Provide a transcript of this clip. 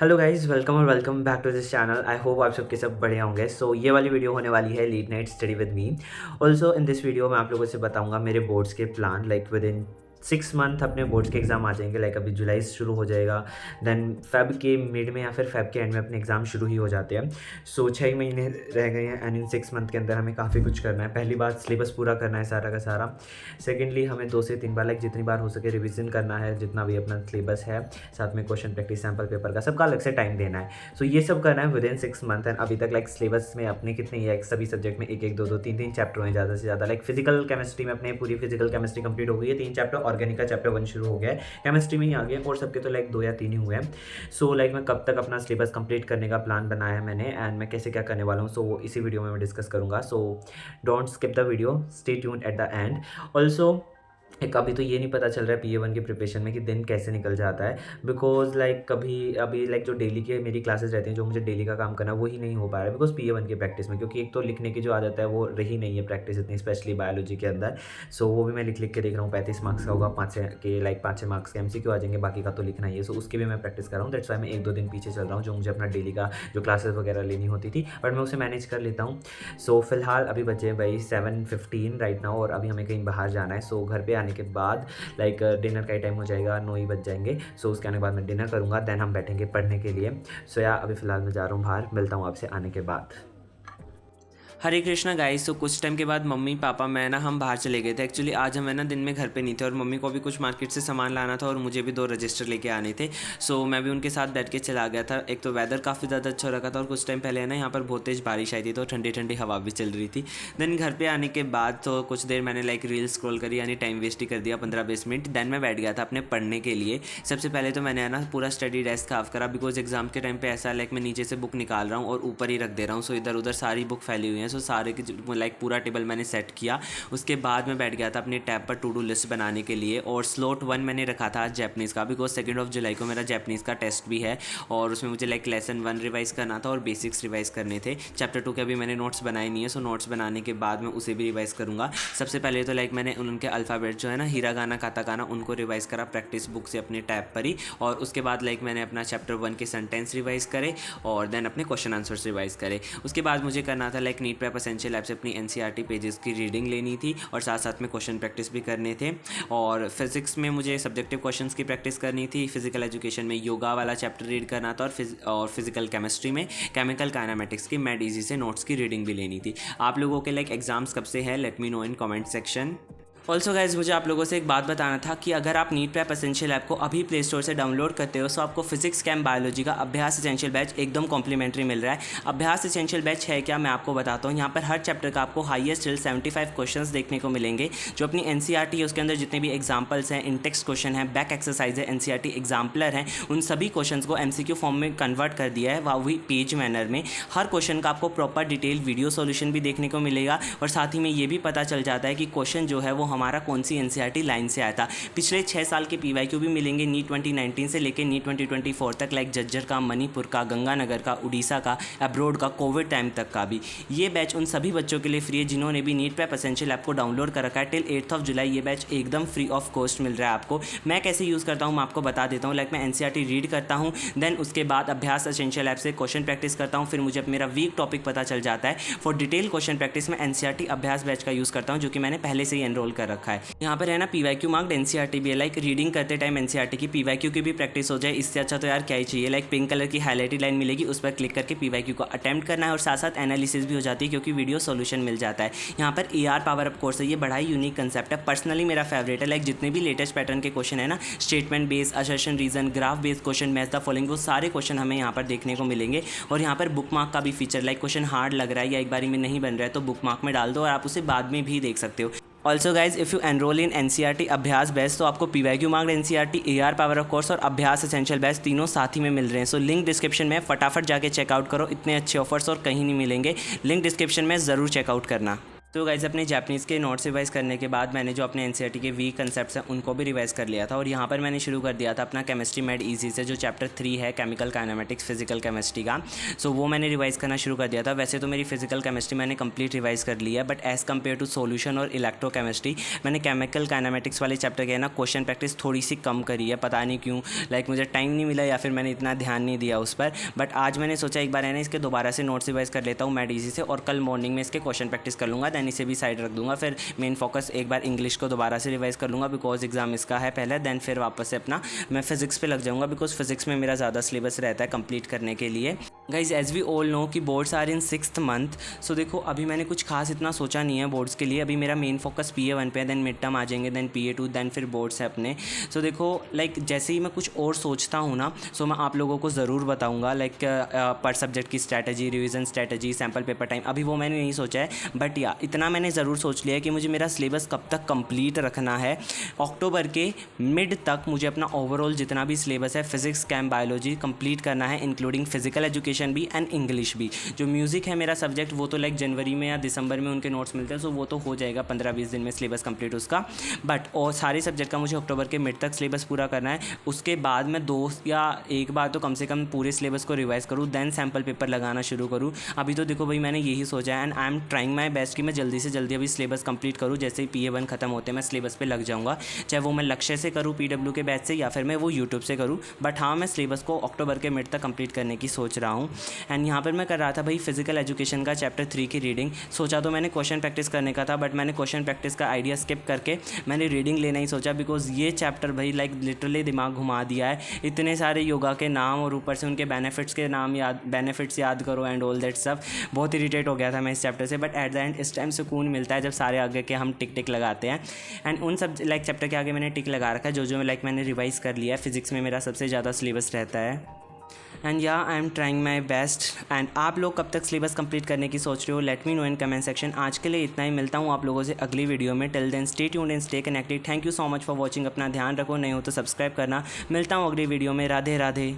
Hello guys, welcome और welcome back to this channel. I hope आप सबके सब बढ़िया होंगे। सो ये वाली वीडियो होने वाली है lead night study with me. Also in this video मैं आप लोगों से बताऊंगा मेरे बोर्ड्स के plan. Like with in 6 month अपने बोर्ड्स के एग्ज़ाम आ जाएंगे। लाइक अभी जुलाई से शुरू हो जाएगा, देन फेब के मिड में या फिर फेब के एंड में अपने एग्ज़ाम शुरू ही हो जाते हैं। सो 6 महीने रह गए हैं एंड इन 6 मंथ के अंदर हमें काफ़ी कुछ करना है। पहली बात, सिलेबस पूरा करना है सारा का सारा। सेकेंडली, हमें 2 से 3 बार लाइक जितनी बार हो सके रिविज़न करना है जितना भी अपना सिलेबस है। साथ में क्वेश्चन प्रैक्टिस, सैम्पल पेपर का सबका अलग से टाइम देना है। सो ये सब करना है विद इन 6 मंथ। एंड अभी तक लाइक सिलेबस में अपने कितने ही सभी सब्जेक्ट में एक एक दो दो तीन तीन चैप्टर हैं ज़्यादा से ज़्यादा। लाइक फिजिकल केमिस्ट्री में अपने पूरी फिजिकल केमिस्ट्री कंप्लीट हो गई है, 3 चैप्टर। ऑर्गेनिक का चैप्टर 1 शुरू हो गया है, केमिस्ट्री में ही आ गया। और सबके तो लाइक 2 या 3 ही हुए हैं। सो लाइक मैं कब तक अपना सिलेबस कंप्लीट करने का प्लान बनाया है मैंने, एंड मैं कैसे क्या करने वाला हूँ, सो इसी वीडियो में मैं डिस्कस करूँगा। So don't skip the video, stay tuned at the end. Also एक अभी तो ये नहीं पता चल रहा है PA1 की प्रिपरेशन में कि दिन कैसे निकल जाता है। बिकॉज लाइक कभी अभी लाइक जो डेली के मेरी क्लासेस रहती हैं, जो मुझे डेली का काम करना है, वही नहीं हो पा रहा है बिकॉज PA1 की प्रैक्टिस में। क्योंकि एक तो लिखने की जो आदत है वो रही नहीं है प्रैक्टिस इतनी, स्पेशली बायोलॉजी के अंदर। सो वो भी मैं लिख लिख के देख रहा हूँ। 35 मार्क्स का होगा, 5-6 मार्क्स के MCQ आ जाएंगे, बाकी का तो लिखना ही है। सो उसकी भी मैं प्रैक्टिस कर रहा हूँ। दैट्स वाई मैं 1-2 दिन पीछे चल रहा हूँ, जो मुझे अपना डेली का जो क्लासेस वगैरह लेनी होती थी, बट मैं उसे मैनेज कर लेता हूँ। सो फिलहाल अभी बचे भाई 7:15 राइट नाउ, और अभी हमें कहीं बाहर जाना है। सो घर पे आने के बाद लाइक डिनर का ही टाइम हो जाएगा, 9 ही बज जाएंगे। सो उसके आने के बाद मैं डिनर करूँगा, देन हम बैठेंगे पढ़ने के लिए। सो या अभी फ़िलहाल मैं जा रहा हूँ बाहर, मिलता हूँ आपसे आने के बाद। हरे कृष्णा गाइस। तो कुछ टाइम के बाद मम्मी पापा मैं ना हम बाहर चले गए थे। एक्चुअली आज हम दिन में घर पे नहीं थे और मम्मी को भी कुछ मार्केट से सामान लाना था और मुझे भी 2 रजिस्टर लेके आने थे। सो मैं भी उनके साथ बैठ के चला गया था। एक तो वेदर काफ़ी ज़्यादा अच्छा रखा था और कुछ टाइम पहले यहाँ पर बहुत तेज़ बारिश आई थी, तो ठंडी ठंडी हवा भी चल रही थी। देन घर पर आने के बाद तो कुछ देर मैंने लाइक रील स्क्रॉल करी, यानी टाइम वेस्ट ही कर दिया 15-20 मिनट। देन मैं बैठ गया था अपने पढ़ने के लिए। सबसे पहले तो मैंने पूरा स्टडी डेस्क साफ करा, बिकॉज एग्जाम के टाइम पे ऐसा लाइक मैं नीचे से बुक निकाल रहा हूँ और ऊपर ही रख दे रहा हूँ। सो इधर उधर सारी बुक फैली हुई हैं। सो सारे की लाइक पूरा टेबल मैंने सेट किया। उसके बाद मैं बैठ गया था अपने टैब पर टू डू लिस्ट बनाने के लिए। और स्लॉट 1 मैंने रखा था जैपनीज़ का, बिकॉज 2 जुलाई को मेरा जैपनीज़ का टेस्ट भी है और उसमें मुझे लाइक लेसन 1 रिवाइज़ करना था और बेसिक्स रिवाइज़ करने थे। चैप्टर 2 के अभी मैंने नोट्स बनाए नहीं है। सो नोट्स बनाने के बाद मैं उसे भी रिवाइज़ करूँगा। सबसे पहले तो लाइक मैंने उनके अल्फ़ाबेट जो है ना, हिरागाना काताकाना, उनको रिवाइज़ करा प्रैक्टिस बुक से अपने टैब पर ही। और उसके बाद लाइक मैंने अपना चैप्टर 1 के सेंटेंस रिवाइज़ करे और देन अपने क्वेश्चन आंसर्स रिवाइज़ करे। उसके बाद मुझे करना था like NEET prep essential app से अपनी NCERT पेजेस की रीडिंग लेनी थी और साथ साथ में क्वेश्चन प्रैक्टिस भी करने थे। और फिजिक्स में मुझे सब्जेक्टिव क्वेश्चंस की प्रैक्टिस करनी थी। फिजिकल एजुकेशन में योगा वाला चैप्टर रीड करना था और फिजिकल केमिस्ट्री में केमिकल काइनेमेटिक्स की मैड इजी से नोट्स की रीडिंग भी लेनी थी। आप लोगों के लाइक एग्जाम्स कब से है, let me know in comment section. Also guys, मुझे आप लोगों से एक बात बताना था कि अगर आप नीट प्रेप एसेंशियल ऐप को अभी प्ले स्टोर से डाउनलोड करते हो, तो आपको फिजिक्स कैम बायोलॉजी का अभ्यास एसेंशियल बैच एकदम कॉम्प्लीमेंट्री मिल रहा है। अभ्यास एसेंशियल बैच है क्या, मैं आपको बताता हूँ। यहाँ पर हर चैप्टर का आपको हाईएस्ट 75 क्वेश्चंस देखने को मिलेंगे। जो अपनी NCERT है उसके अंदर जितने भी एग्जाम्पल्स हैं, इंटेक्स्ट क्वेश्चन है, बैक एक्सरसाइज है, NCERT एग्जाम्पलर हैं, उन सभी क्वेश्चन को MCQ फॉर्म में कन्वर्ट कर दिया है, वही पेज मैनर में। हर क्वेश्चन का आपको प्रॉपर डिटेल वीडियो सोल्यूशन भी देखने को मिलेगा और साथ ही में ये भी पता चल जाता है कि क्वेश्चन जो है वो हमारा कौन सी NCERT लाइन से आया था। पिछले 6 साल के PYQ भी मिलेंगे नीट 2019 से लेकर नीट 2024 तक, लाइक झज्जर का, मणिपुर का, गंगानगर का, उड़ीसा का, अब्रोड का, कोविड टाइम तक का भी। ये बैच उन सभी बच्चों के लिए फ्री है जिन्होंने भी नीट प्रेप एसेंशियल ऐप को डाउनलोड कर रखा है। टिल 8 जुलाई ये बैच एकदम फ्री ऑफ कॉस्ट मिल रहा है आपको। मैं कैसे यूज़ करता हूँ मैं आपको बता देता हूँ। लाइक मैं NCERT रीड करता हूँ, देन उसके बाद अभ्यास एसेंशियल ऐप से क्वेश्चन प्रैक्टिस करता हूँ। फिर मुझे मेरा वीक टॉपिक पता चल जाता है। फॉर डिटेल क्वेश्चन प्रैक्टिस में NCERT अभ्यास बैच का यूज़ करता हूँ, जो कि मैंने पहले से ही एनरोल कर रखा है। यहाँ पर है ना PYQ मार्क्ड NCERT भी है। लाइक रीडिंग करते टाइम NCERT की PYQ की भी प्रैक्टिस हो जाए, इससे अच्छा तो यार क्या ही चाहिए। लाइक पिंक कलर की हाईलाइटेड लाइन मिलेगी, उस पर क्लिक करके PYQ को अटेम्प्ट करना है और साथ साथ एनालिसिस भी हो जाती है क्योंकि वीडियो सोल्यूशन मिल जाता है। यहाँ पर AR पावर अप कोर्स है, ये बड़ा ही यूनिक कंसेप्ट है, पर्सनली मेरा फेवरेट है। लाइक जितने भी लेटेस्ट पैटर्न के क्वेश्चन है ना, statement based, assertion, reason, graph based question, match the following, वो सारे क्वेश्चन हमें यहाँ पर देखने को मिलेंगे। और यहाँ पर बुक मार्क का भी फीचर, लाइक क्वेश्चन हार्ड लग रहा है या एक बारी में नहीं बन रहा है तो बुक मार्क में डाल दो और आप उसे बाद में भी देख सकते हो। Also guys, if you enrol in NCERT अभ्यास बैच तो आपको PYQ marked NCERT, AR power of course और अभ्यास एसेंशियल बैच तीनों साथ ही में मिल रहे हैं। सो लिंक डिस्क्रिप्शन में, फटाफट जाके चेकआउट करो, इतने अच्छे ऑफर्स और कहीं नहीं मिलेंगे। लिंक डिस्क्रिप्शन में ज़रूर चेकआउट करना। तो गाइज़ अपने जापानीज़ के नोट्स रिवाइज़ करने के बाद मैंने जो अपने एनसीईआरटी के वीक कंसेप्ट्स हैं उनको भी रिवाइज़ कर लिया था, और यहाँ पर मैंने शुरू कर दिया था अपना केमिस्ट्री मेड इजी से, जो चैप्टर 3 है केमिकल काइनेमेटिक्स फिजिकल केमिस्ट्री का। सो वो मैंने रिवाइज़ करना शुरू कर दिया था। वैसे तो मेरी फिजिकल केमिस्ट्री मैंने कंप्लीट रिवाइज़ कर ली है, but as compare to solution और इलेक्ट्रोकेमिस्ट्री मैंने केमिकल काइनेमेटिक्स वाले चैप्टर के ना क्वेश्चन प्रैक्टिस थोड़ी सी कम करी है। पता नहीं क्यों, मुझे टाइम नहीं मिला या फिर मैंने इतना ध्यान नहीं दिया उस पर। बट आज मैंने सोचा एक बार है ना इसके दोबारा से नोट्स रिवाइज़ कर लेता हूँ मेड इजी से, और कल मॉर्निंग में इसके क्वेश्चन प्रैक्टिस कर लूँगा, दैन इसे भी साइड रख दूँगा। फिर मेन फोकस एक बार इंग्लिश को दोबारा से रिवाइज़ कर लूँगा बिकॉज एग्जाम इसका है पहले, दैन फिर वापस से अपना मैं फिजिक्स पे लग जाऊँगा बिकॉज फिजिक्स में मेरा ज़्यादा सिलेबस रहता है कंप्लीट करने के लिए। Guys as we all know कि boards are in 6th month. So देखो अभी मैंने कुछ खास इतना सोचा नहीं है बोर्ड्स के लिए। अभी मेरा मेन फोकस PA1 पे है, दैन मिड टर्म आ जाएंगे, दैन PA2, दैन फिर बोर्ड्स है अपने। सो देखो जैसे ही मैं कुछ और सोचता हूँ ना, सो मैं आप लोगों को ज़रूर बताऊँगा पर सब्जेक्ट की strategy, revision strategy, sample paper time. अभी वो मैंने नहीं सोचा है, बट या इतना मैंने ज़रूर सोच लिया है कि मुझे मेरा सिलेबस कब तक कंप्लीट रखना है। अक्टूबर के मिड तक मुझे अपना ओवरऑल जितना भी सिलेबस है फिजिक्स, केम, बायोलॉजी कंप्लीट करना है, इंक्लूडिंग फिजिकल एजुकेशन भी एंड इंग्लिश भी। जो म्यूज़िक है मेरा सब्जेक्ट वो तो जनवरी में या दिसंबर में उनके नोट्स मिलते हैं, सो वो तो हो जाएगा 15-20 दिन में सिलेबस कंप्लीट उसका। बट और सारे सब्जेक्ट का मुझे अक्टूबर के मिड तक सिलेबस पूरा करना है। उसके बाद मैं 2 या 1 बार तो कम से कम पूरे सिलेबस को रिवाइज़ करूँ, दैन सैम्पल पेपर लगाना शुरू करूँ। अभी तो देखो भाई मैंने यही सोचा है and I am trying my best कि मैं जल्दी से जल्दी अभी सिलेबस कंप्लीट करूँ। जैसे ही PA1 खत्म होते हैं मैं सिलेबस पे लग जाऊँगा, चाहे वो मैं लक्ष्य से करूँ PW के बैच से या फिर मैं वो यूट्यूब से करूँ। बट हाँ, मैं सिलेबस को अक्टूबर के मिड तक कंप्लीट करने की सोच रहा हूँ। एंड यहाँ पर मैं कर रहा था भाई फिजिकल एजुकेशन का चैप्टर 3 की रीडिंग। सोचा तो मैंने क्वेश्चन प्रैक्टिस करने का था, बट मैंने क्वेश्चन प्रैक्टिस का आइडिया स्किप करके मैंने रीडिंग लेना ही सोचा, बिकॉज ये चैप्टर भाई लिटरली दिमाग घुमा दिया है। इतने सारे योगा के नाम और ऊपर से उनके बेनिफिट्स याद करो एंड ऑल दैट सब। बहुत इरिटेट हो गया था मैं इस चैप्टर से, बट एट द एंड इस टाइम सुकून मिलता है जब सारे आगे के हम टिक लगाते हैं। एंड उन सब चैप्टर के आगे मैंने टिक लगा रखा है जो मैंने रिवाइज़ कर लिया है। फिजिक्स में मेरा सबसे ज़्यादा सिलेबस रहता है। एंड या I am trying my best. And आप लोग कब तक सिलेबस कंप्लीट करने की सोच रहे हो, let me know in comment section. आज के लिए इतना ही, मिलता हूँ आप लोगों से अगली वीडियो में। Till then stay tuned and stay connected. Thank you so much for watching. अपना ध्यान रखो, नहीं हो तो सब्सक्राइब करना। मिलता हूँ अगली वीडियो में। राधे राधे।